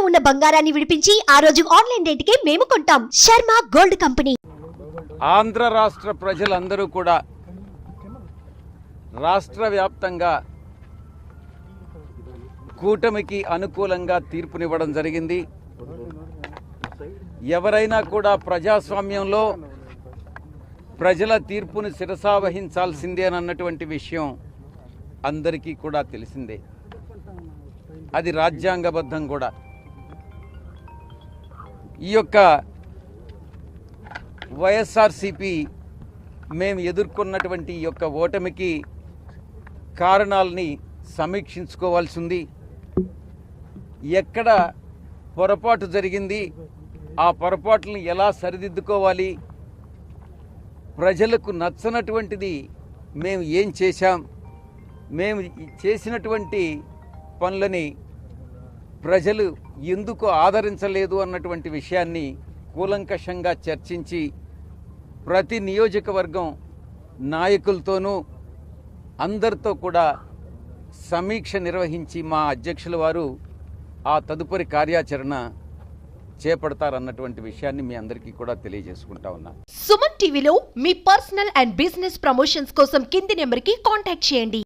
ఉన్న బంగారాన్ని విడిపించి ఆ రోజు ఆన్లైన్ రేటుకే మేము కొంటాం. Sharma gold company. ఆంధ్ర రాష్ట్ర ప్రజలందరూ కూడా రాష్ట్ర వ్యాప్తంగా కూటమికి అనుకూలంగా తీర్పునివ్వడం జరిగింది. ఎవరైనా కూడా ప్రజాస్వామ్యంలో ప్రజల తీర్పును శిరసావహించాల్సిందే అన్నటువంటి విషయం అందరికీ కూడా తెలిసిందే. అది రాజ్యాంగబద్ధం కూడా. ఈ యొక్క వైఎస్ఆర్సీపీ మేము ఎదుర్కొన్నటువంటి ఈ యొక్క ఓటమికి కారణాలని సమీక్షించుకోవాల్సి ఉంది. ఎక్కడ పొరపాటు జరిగింది, ఆ పొరపాట్లను ఎలా సరిదిద్దుకోవాలి, ప్రజలకు నచ్చనటువంటిది మేము ఏం చేశాం, మేము చేసినటువంటి పనులని ప్రజలు ఎందుకు ఆదరించలేదు అన్నటువంటి విషయాన్ని కూలంకషంగా చర్చించి ప్రతి నియోజకవర్గం నాయకులతోనూ అందరితో కూడా సమీక్ష నిర్వహించి మా అధ్యక్షుల వారు ఆ తదుపరి కార్యాచరణ చేపడతారన్నటువంటి విషయాన్ని మీ అందరికీ కూడా తెలియజేసుకుంటా ఉన్నా. సుమన్ టీవీలో మీ పర్సనల్ అండ్ బిజినెస్ ప్రమోషన్స్ కోసం కింది నెంబర్కి కాంటాక్ట్ చేయండి.